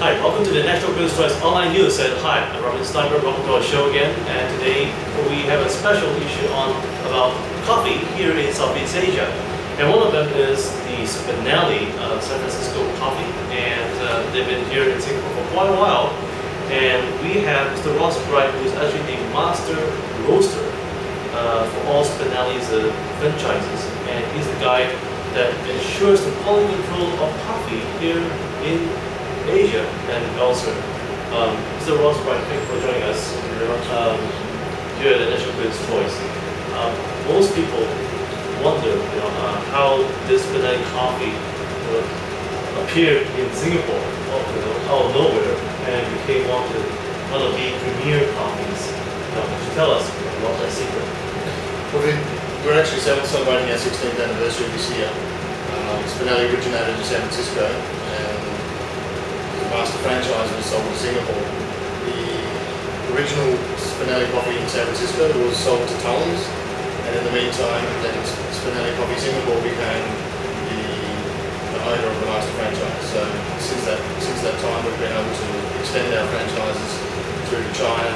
Hi, welcome to the National Business Choice Online News at Hyatt. I'm Robin Stienberg. Welcome to our show again. And today we have a special issue on about coffee here in Southeast Asia. And one of them is the Spinelli San Francisco coffee. And they've been here in Singapore for quite a while. And we have Mr. Ross Bright, who is actually the master roaster for all Spinelli's franchises. And he's the guy that ensures the quality control of coffee here in Asia and elsewhere. Mr. Ross Bright, thank you for joining us here at the National Business Choice. Most people wonder, how this Spinelli coffee appeared in Singapore, out of nowhere, and became one of the premier coffees. Could you tell us about that secret? Well, we're actually celebrating our 16th anniversary this year. Spinelli originated in San Francisco, and the master franchise was sold in Singapore. The original Spinelli coffee in San Francisco was sold to Tully's, and in the meantime, then Spinelli Coffee Singapore became the owner of the master franchise. So since that time, we've been able to extend our franchises through China,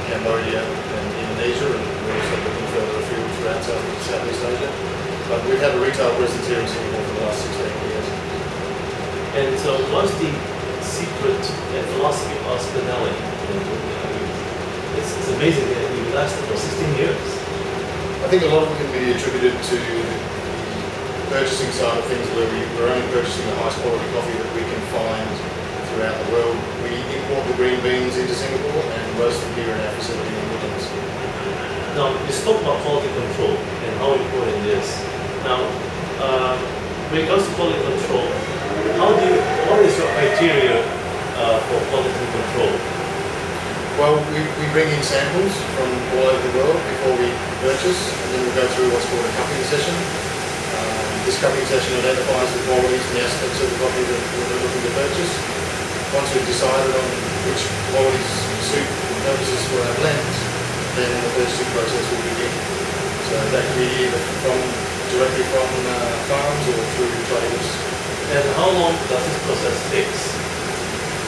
Cambodia, and Indonesia, and we're also looking further afield throughout Southeast Asia. But we've had a retail presence here in Singapore for the last 16 years. And so, what's the secret and philosophy of Spinelli? It's amazing that you lasted for 16 years. I think a lot of it can be attributed to the purchasing side of things, where we're only purchasing the highest quality coffee that we can find throughout the world. We import the green beans into Singapore and roast them here in our facility in Woodlands. Now, you spoke about quality control and how important it is. Now, when it comes to quality control, what is your criteria for quality control? Well, we bring in samples from all over the world before we purchase, and then we go through what's called a cupping session. This cupping session identifies the qualities and the aspects of the coffee that we're looking to purchase. Once we've decided on which qualities suit the purposes for our blends, then the purchasing process will begin. So that can be either directly from farms or through traders. And how long does this process take?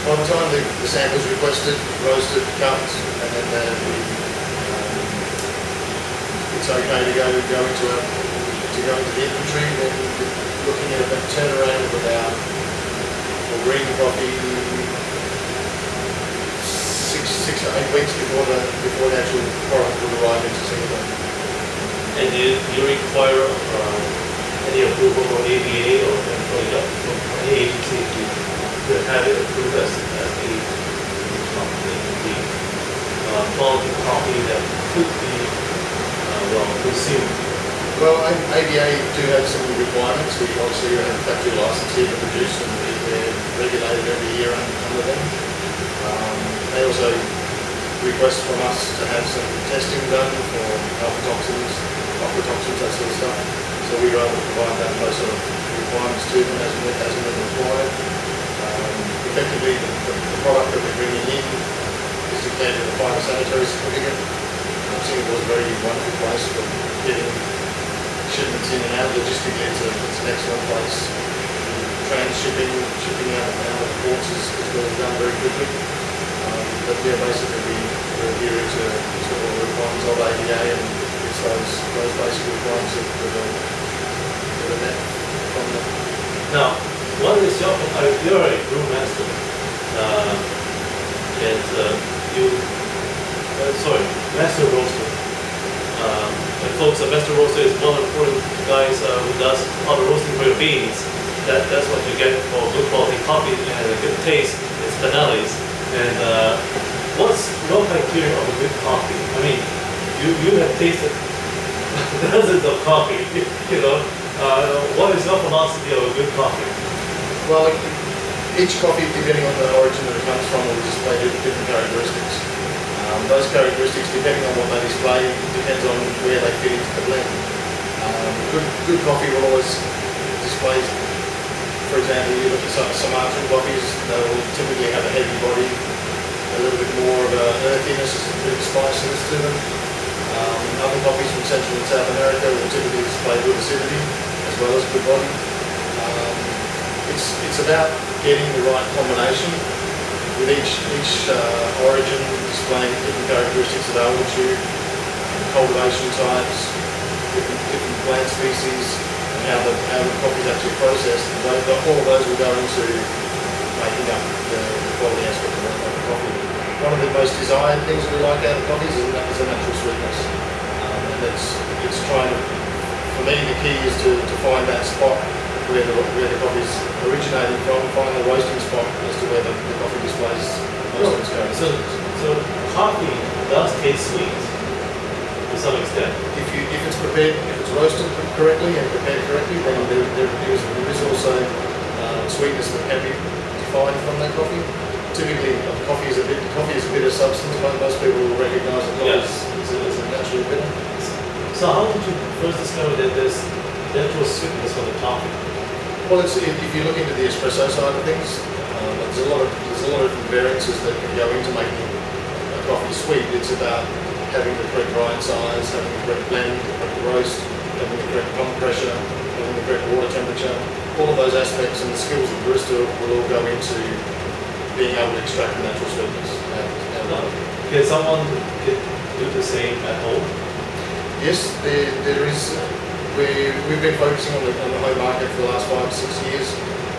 By the time the sample's requested, roasted, cut, and then it's okay to go into the inventory, then looking at a turnaround of about, for green coffee, 6 to 8 weeks before the actual product will arrive into Singapore. And do you require any approval from ABA or from any agency to have it approved as the quality coffee that could be consumed? Well, ABA do have some requirements. We obviously have a factory license here to produce, and we're regulated every year under them. They also request from us to have some testing done for aflatoxins, that sort of stuff. So we were able to provide those sort of requirements to them as and when required. Effectively, the product that we're bringing in is declared with a phytosanitary certificate. Singapore is a very wonderful place for getting shipments in and out. Logistically, it's an excellent place. Shipping out of the ports is done very quickly. But yeah, basically we're adhering to all the requirements of ADA, and it's those basic requirements that are met from them. Now, what is you're a brew master, master roaster. And folks, a master roaster is one of the important guys who does all the roasting for your beans. That's what you get for good quality coffee and a good taste in Spinelli's. And what's your criteria of a good coffee? I mean, you have tasted dozens of coffee, what is your philosophy of a good coffee? Well, each coffee, depending on the origin that it comes from, will display different characteristics. Those characteristics, depending on what they display, depends on where they fit into the blend. Good coffee will always display, for example, you look at some Sumatran coffees, they will typically have a heavy body, a little bit more of an earthiness, a bit of spiciness to them. Other coffees from Central and South America will typically display good acidity as well as good body. It's about getting the right combination with each origin displaying different characteristics of altitude, cultivation types, different plant species, and how the coffee is actually processed. And all of those will go into making up the quality aspect of the coffee. One of the most desired things that we like out of coffees is a natural sweetness. And it's trying to, for me, the key is to find that spot where the coffee is originating from, find the roasting spot as to where the coffee displays most of its characteristics. So coffee does taste sweet to some extent. If it's roasted correctly and prepared correctly, then there is also sweetness that can be defined from that coffee. Typically, coffee is a bitter substance. Most people will recognise that coffee is a naturally bitter. So how did you first discover that there's natural sweetness from the coffee? Well, if you look into the espresso side of things, there's a lot of different variances that can go into making a coffee sweet. It's about having the correct grind size, having the correct blend, the correct roast, having the correct pump pressure, having the correct water temperature. All of those aspects and the skills of the barista will all go into being able to extract the natural sweetness out of it. Can someone do the same at home? Yes, there is. We've been focusing on the home market for the last 5 to 6 years.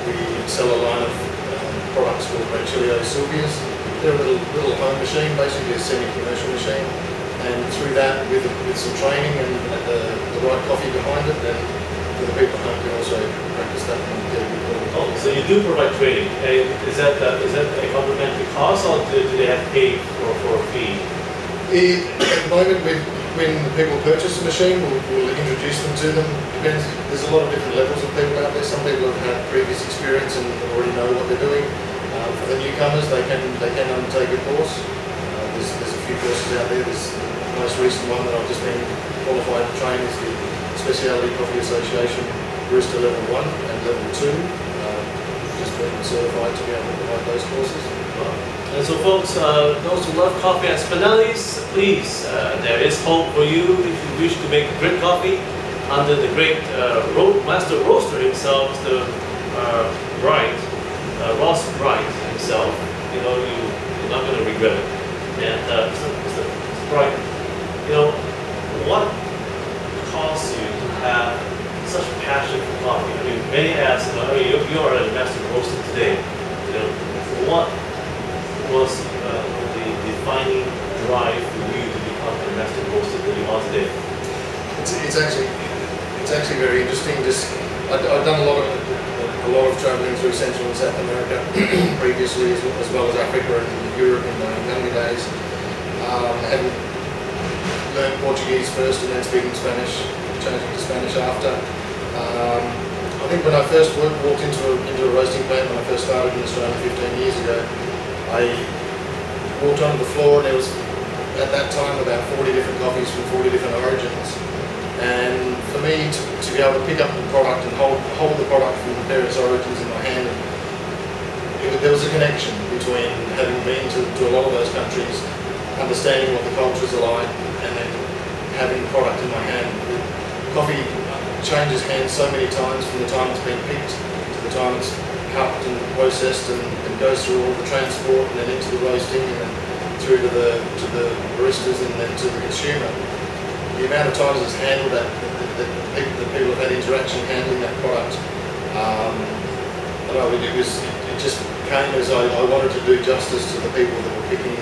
We sell a line of products called Ranchilio Silvias. They're a little home machine, basically a semi-commercial machine. And through that, with some training and the right coffee behind it, then the people at home can also practice that and get a good quality. Oh, so you do provide training. And is that a complimentary cost, or do they have to pay for a fee? At the moment, when people purchase a machine, we'll introduce them to them. Depends. There's a lot of different levels of people out there. Some people have had previous experience and already know what they're doing. For the newcomers, they can undertake a course. There's a few courses out there. There's the most recent one that I've just been qualified to train is the Specialty Coffee Association Barista Level 1 and Level 2. Just been certified to be able to provide those courses. And so folks, those who love coffee at Spinelli's, please, there is hope for you if you wish to make great coffee under the great master roaster himself, the Ross Bright himself. You know, you're not going to regret it. And Mr. Bright, you know, what caused you to have such passion for coffee? I mean, many ask, you are a master roaster today. You know, what was the defining drive for you to become a master roaster that you are today? It's actually very interesting. I've done a lot of travelling through Central and South America previously, as well as Africa and Europe in my younger days. Having learned Portuguese first and then speaking Spanish, changing to Spanish after. I think when I first walked into a roasting plant when I first started in Australia 15 years ago, I walked onto the floor and there was at that time about 40 different coffees from 40 different origins. And for me to be able to pick up the product and hold the product from the various origins in my hand, there was a connection between having been to a lot of those countries, understanding what the cultures are like, and then having the product in my hand. Coffee changes hands so many times from the time it's been picked to the time it's cupped and processed and goes through all the transport and then into the roasting and then through to the baristas and then to the consumer. The amount of times it's handled that people have had interaction handling that product, it just came as I wanted to do justice to the people that were picking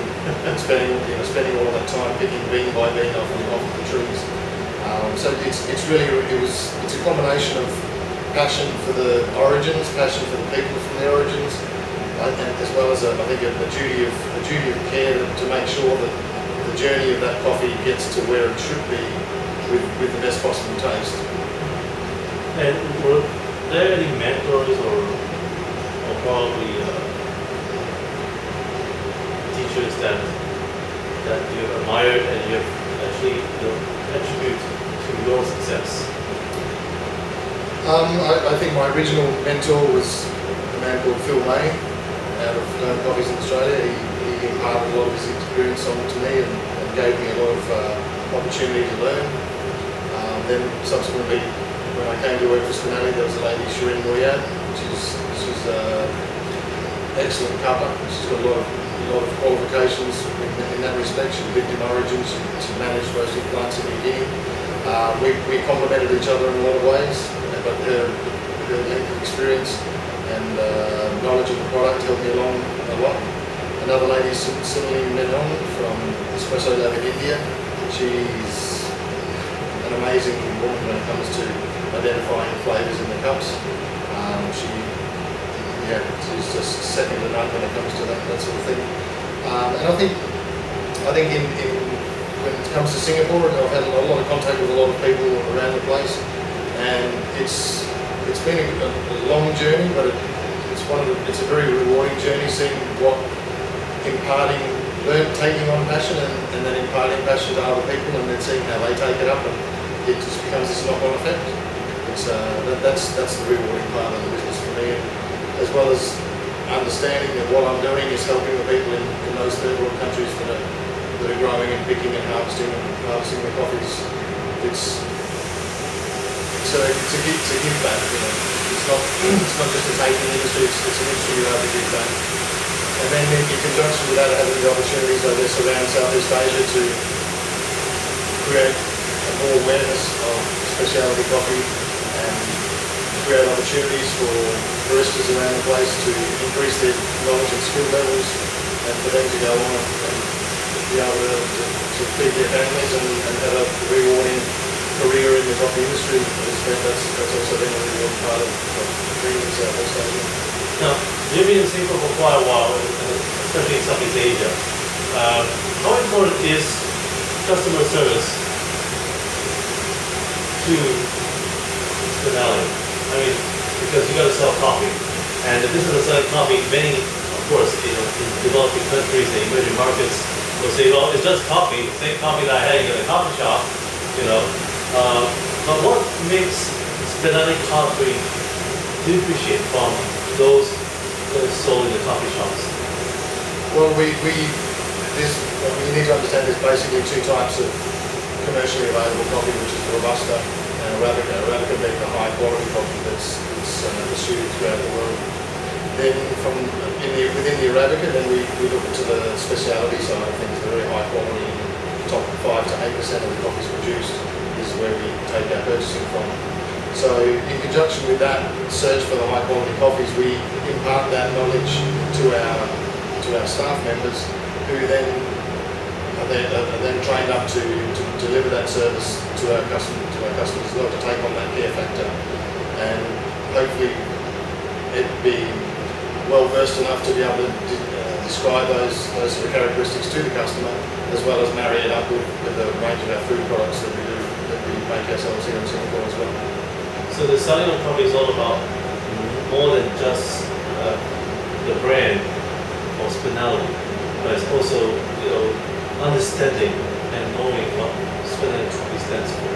and spending all of that time picking bean by bean off the trees. So it's a combination of passion for the origins, passion for the people from the origins, and as well as I think a duty of care to make sure that the journey of that coffee gets to where it should be with the best possible taste. And were there any mentors or probably teachers that you admired and you have actually attribute to your success? I think my original mentor was a man called Phil May out of Known Coffees in Australia. He imparted a lot of his experience onto me and gave me a lot of opportunity to learn. Then subsequently, when I came to work for Spinelli, there was a lady, Shirin Moyad. She's excellent cuppa. She's got a lot of qualifications in that respect. She lived in Origin. She managed roasting plants in New Guinea. We complemented each other in a lot of ways, but her length of experience and knowledge of the product helped me along a lot. Another lady is Spinelli from Espresso Lab in India. She's an amazing woman when it comes to identifying flavours in the cups. She's just second to none when it comes to that sort of thing. And I think when it comes to Singapore, I've had a lot of contact with a lot of people around the place, and it's been a long journey, but it's a very rewarding journey, seeing what taking on passion and then imparting passion to other people, and then seeing how they take it up, and it just becomes this knock-on effect. That's the rewarding part of the business for me, as well as understanding that what I'm doing is helping the people in those third world countries that are growing and picking and harvesting the coffees. It's a give back. It's not just a taking industry. It's an industry you have to give back. And then in conjunction with that, having the opportunities, I guess, around Southeast Asia to create more awareness of specialty coffee and create opportunities for baristas around the place to increase their knowledge and skill levels, and for them to go on and be able to feed their families and have a rewarding career in the coffee industry. That's also been a rewarding part of being in Southeast Asia. Now, you've been in Singapore for quite a while, especially in Southeast Asia. How important is customer service to Spinelli? I mean, because you got to sell coffee, and the business of selling coffee, many, of course, in developing countries and emerging markets will say, well, it's just coffee, same coffee that I had in a coffee shop, But what makes Spinelli coffee differentiate from those that are sold in the coffee shops? Well, you need to understand there's basically two types of commercially available coffee, which is Robusta and Arabica. Arabica being the high quality coffee that's distributed throughout the world. Then within the Arabica, then we look into the specialty side of things, the very high quality, top 5 to 8% of the coffees produced is where we take our purchasing from. So in conjunction with that search for the high quality coffees, we impart that knowledge to our staff members, who then are then trained up to deliver that service to our customers as well, to take on that care factor, and hopefully it be well versed enough to be able to describe those sort of characteristics to the customer, as well as marry it up with the range of our food products that we make ourselves here in Singapore as well. So the selling of coffee is all about more than just the brand or Spinelli, but it's also understanding and knowing what Spinelli coffee stands for.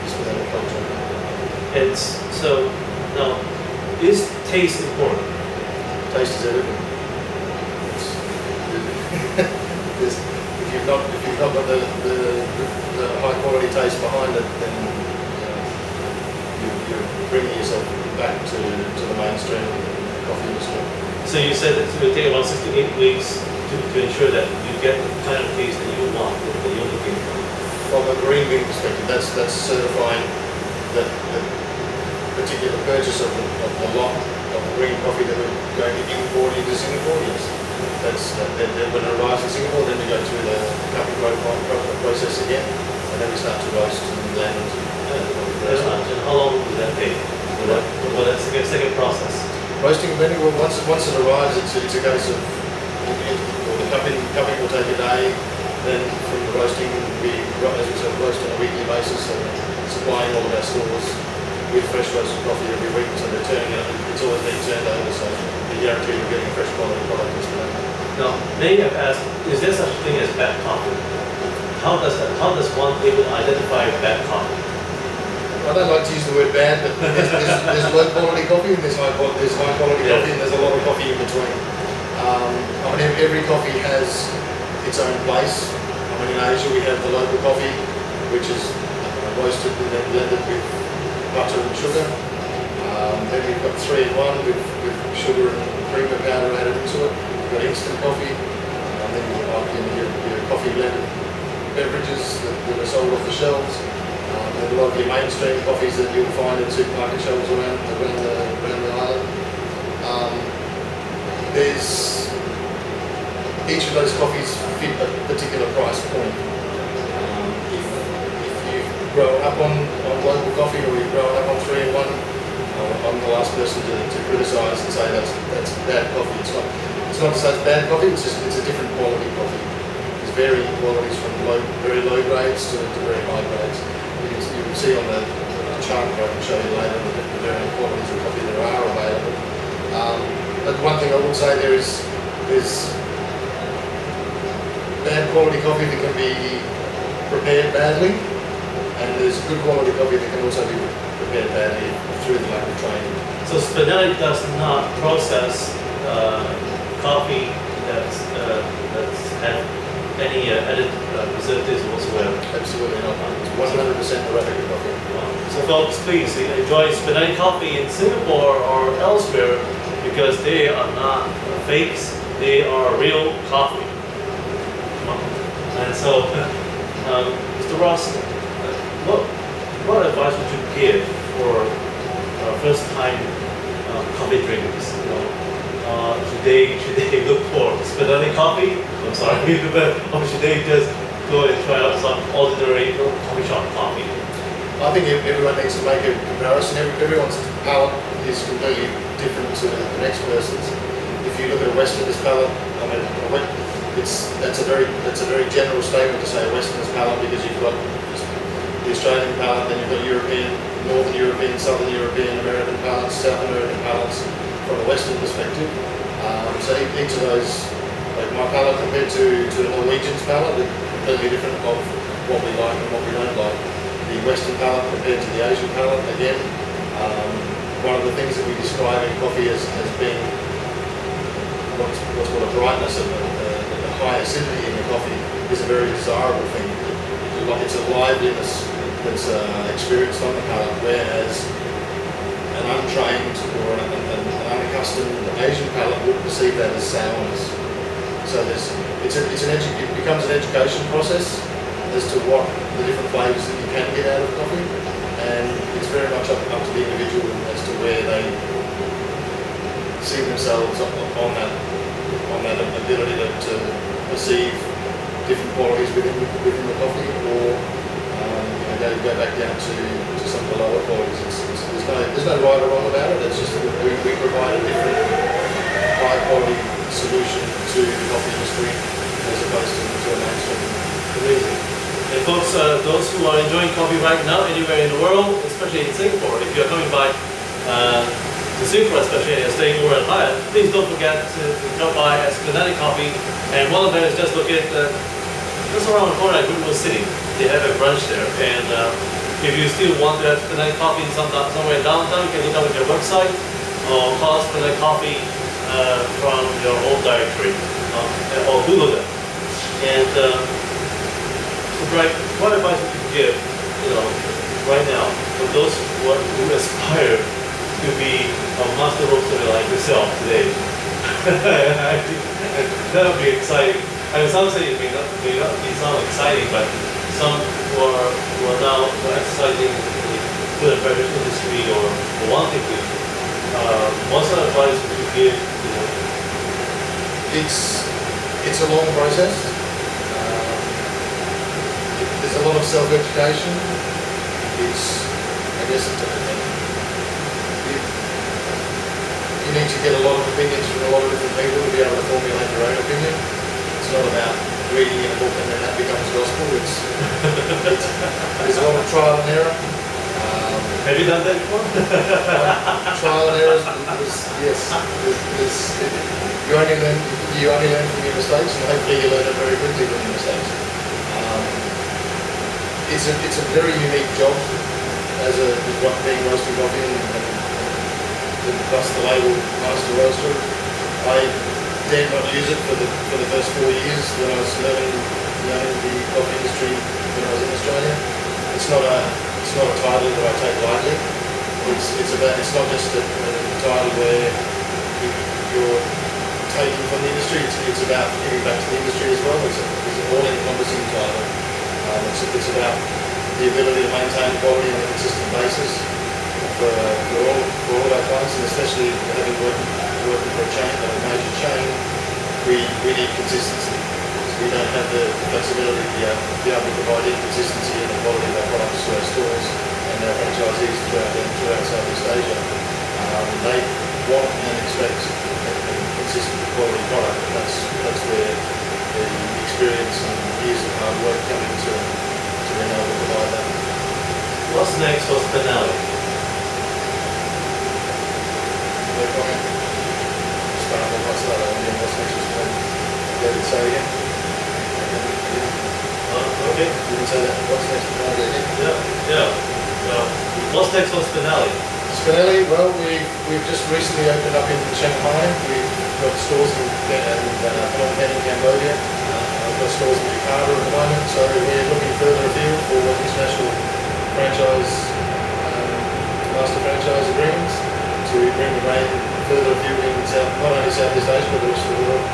Spinelli culture. And so now, is taste important? Taste is everything. If you've not got the high quality taste behind it, then you're bringing yourself back to the mainstream coffee industry. So you said that it would take about 6 to 8 weeks to ensure that you get the kind of taste that you want, that you're looking for. From a green bean perspective, that's certifying that the particular purchase of the lot of the green coffee that we're going to import into Singapore. Yes, then when it arrives in Singapore, then we go through the cup and grow process again, and then we start to roast and blend. And how long does that take? Well, that's the second process. Roasting and blending, well, once it arrives, it's a case of the cupping will take a day. Then from the roasting, we, as we said, roast on a weekly basis, and supplying all of our stores with fresh roasted coffee every week. So they're turning it, it's always being turned over, so we guarantee you're getting a fresh quality product as well. Now, many have asked, is there such a thing as bad coffee? How does one able to identify bad coffee? I don't like to use the word bad, but there's low quality coffee and there's high quality coffee, and there's a lot of coffee in between. I mean, every coffee has its own place. I mean, in Asia we have the local coffee, which is roasted and then blended with butter and sugar. Then we've got 3-in-1 with sugar and creamer powder added into it. You've got instant coffee, and then you've got your coffee blended beverages that are sold off the shelves. And a lot of your mainstream coffees that you'll find in supermarket shelves around the island. Each of those coffees fit a particular price point. If you've grown up on local coffee or you've grown up on 3-in-1, I'm the last person to criticise and say that's bad coffee. It's not to say it's bad coffee, it's a different quality coffee. There's varying qualities from very low grades to very high grades. You can see on the chart that I can show you later the varying qualities of coffee that are available. But one thing I will say there is bad quality coffee that can be prepared badly, and there's good quality coffee that can also be prepared badly through the lack of training. So Spinelli does not process coffee that's had any added preservatives whatsoever? Absolutely not. It's 100% Arabica coffee. Wow. So folks, please enjoy Spinelli coffee in Singapore or elsewhere, because they are not fakes, they are real coffee. And so, Mr. Ross, what advice would you give for first-time coffee drinkers? Should they look for Spinelli coffee? I'm sorry, or should they just go and try out some ordinary coffee shop coffee? I think everyone needs to make a comparison. Everyone's palate is completely different to the next person's. If you look at a Westerner's palate, I mean, that's a very general statement to say a Westerner's palate, because you've got the Australian palate, then you've got European, Northern European, Southern European, American palates, South American palates from a Western perspective. So each of those, like my palate compared to the Norwegian's palate, is completely different of what we like and what we don't like. The Western palate compared to the Asian palate, again, one of the things that we describe in coffee as being what's called a brightness and a high acidity in the coffee is a very desirable thing. It's a liveliness that's experienced on the palate, whereas an untrained or an unaccustomed Asian palate would perceive that as sourness. So it becomes an education process as to what the different flavours that you can get out of coffee, and it's very much up to the individual as to where they see themselves on that ability to perceive different qualities within the coffee, or go back down to some of the lower qualities. There's no right or wrong about it. It's just that we provide a different high quality solution to the coffee industry as opposed to a mainstream. Amazing. And folks, those who are enjoying coffee right now anywhere in the world, especially in Singapore, if you're coming by to Singapore especially and staying over at Hyatt, please don't forget to drop by at Spinelli Coffee. And one of them is just located just around the corner at Goodwood City. They have a branch there, and if you still want to have Spinelli Coffee somewhere downtown, you can look up at their website or call Spinelli Coffee from your home directory or Google them. And what advice would you give, right now, for those who aspire to be a master roaster like yourself today? I think that would be exciting. I mean, some say it may not sound exciting, but some who are now exercising in the food and beverage industry or wanting to, what sort of advice would you give? It's a long process. There's a lot of self-education. You need to get a lot of opinions from a lot of different people to be able to formulate your own opinion. It's not about reading in a book and then that becomes gospel. There's a lot of trial and error. Have you done that before? Trial and error yes. You only learn from your mistakes, and hopefully you learn it very quickly from your mistakes. It's a very unique job as being roasting coffee and plus the label master roaster. I dare not use it for the first 4 years when I was learning the coffee industry when I was in Australia. It's not a title that I take lightly. It's not just a title where you're taking from the industry. It's about giving back to the industry as well. It's an all-encompassing title. It's about the ability to maintain quality on a consistent basis for all of our clients, and especially having working for a major chain, we need consistency. We don't have the flexibility to be able to provide consistency in the quality of our products to our stores and our franchisees throughout Southeast Asia. They want and expect a consistent quality product, and that's where the experience and years of hard work come into being able to provide that. What's next for Spinelli? No comment. What's next for Spinelli? David, say again. Okay. You can say that. What's next for Spinelli? Yeah. What's next for Spinelli? Spinelli, well, we've just recently opened up in Shanghai. We've got stores in Phnom Penh in Cambodia. We've got stores in Jakarta at the moment, so we're looking further afield for international franchise, master franchise agreements to bring the brand further afield in not only Southeast Asia but also the world.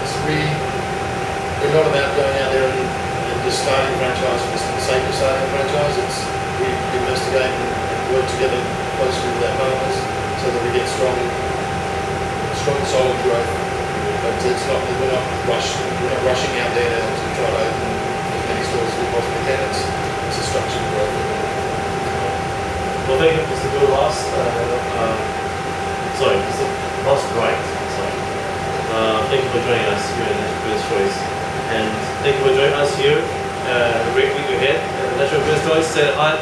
So we're not about going out there and just starting a franchise for the sake of starting a franchise. We investigate and work together closely with our partners so that we get strong solid growth. But we're not rushing out there to try to open as many stores as we possibly can. It's a structured growth. Well, thank you, Mr. Ross. Mr. Ross Wright. Thank you for joining us here in Entrepreneur's Choice. And thank you for joining us here. Great week ahead. Entrepreneur's Choice said hi.